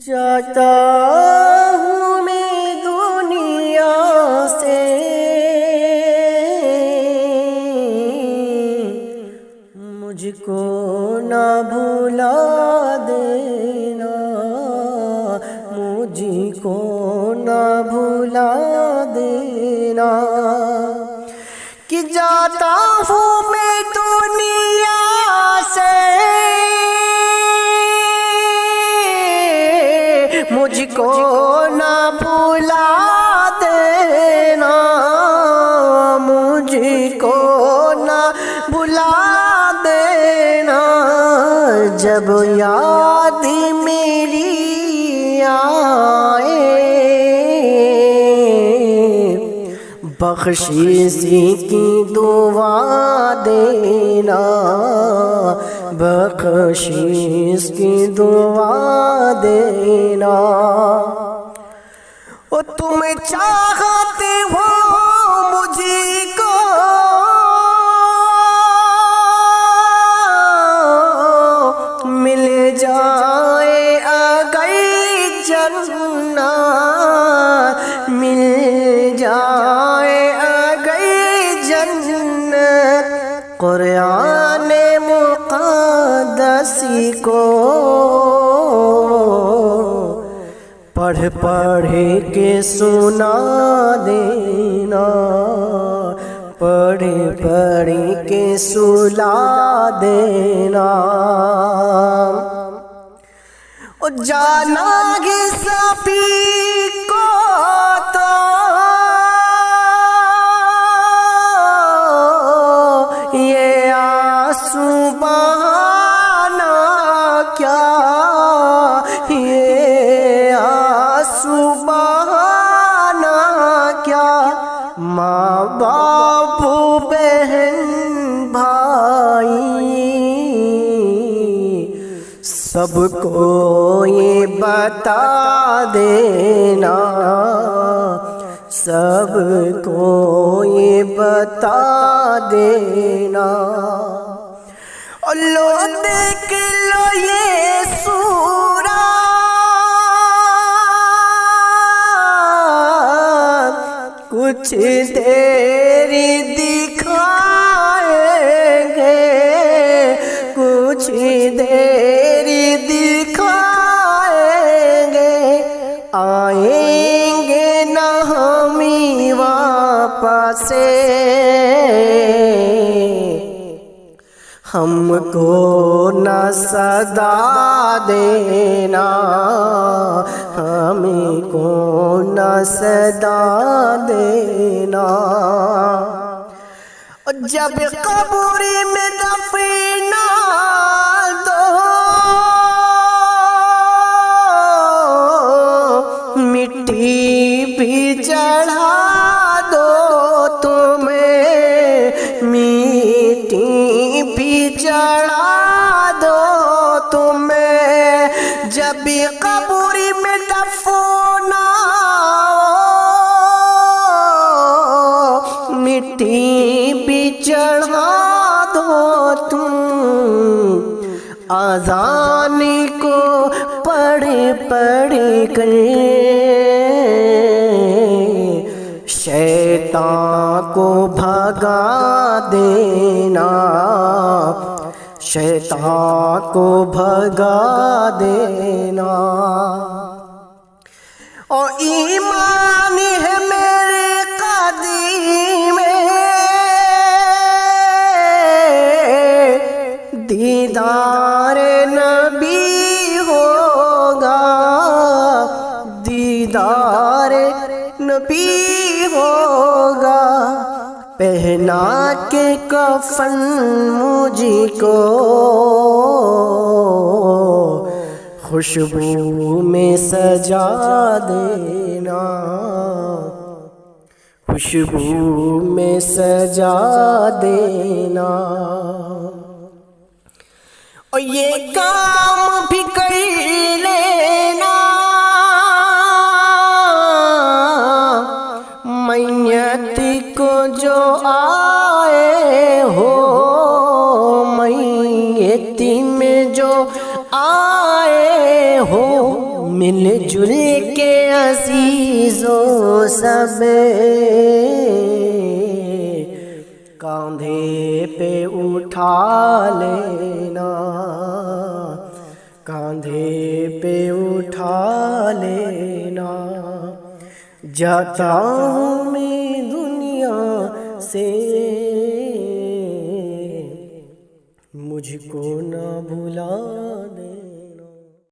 جاتا ہوں میں دنیا سے، مجھ کو نہ بھلا دینا، مجھ کو نہ بھلا دینا، کہ جاتا ہوں میں دنیا سے، مجھ کو نہ بھلا دینا، مجھ کو نہ بھلا دینا، جب یاد میری آئے، بخشش کی دعا دینا، بخشش کی دعا دینا۔ او تم چاہتے ہو مجھ کو، مل جائے اگر جنت، مل جائے اگر جنت، قرآن مقدس کو پڑھ پڑھ کے سنا دینا، پڑھ پڑھ کے سلا دینا۔ جانا گے سبھی کو تو یہ آنسو بہانا کیا، یہ آنسو بہانا کیا، ماں باپ بہن بھائی سب کو یہ بتا دینا، سب کو یہ بتا دینا۔ اور لو دیکھ لو یہ سورت، کچھ دیر دکھائیں گے، کچھ دیر دکھائیں گے، آئیں گے نہ ہم واپس، ہم کو نہ صدا دینا، ہم کو نہ صدا دینا۔ جب قبر میں دفنا دو، مٹی بھی چڑھا دو تمہیں، مٹی بھی چڑھا دو تمہیں، جب قبر میں دفنا مٹی بھی چڑھا دو تم، اذان کو پڑھ پڑھ کر شیطان کو بھگا دینا، شیطان کو بھگا دینا۔ اور ایمان ہے میرے قدیم میں، دیدار نبی ہوگا، دیدار نبی ہوگا، پہنا کے کفن مجھ کو خوشبو میں سجا دینا، خوشبو میں سجا دینا۔ اور یہ کام بھی کر لینا، میت کو جو آئے ہو، میت آئے ہو مل جل کے عزیزوں سب کاندھے پہ اٹھا لینا، کاندھے پہ اٹھا لینا، جاتا ہوں میں دنیا سے مجھ کو نہ بھلا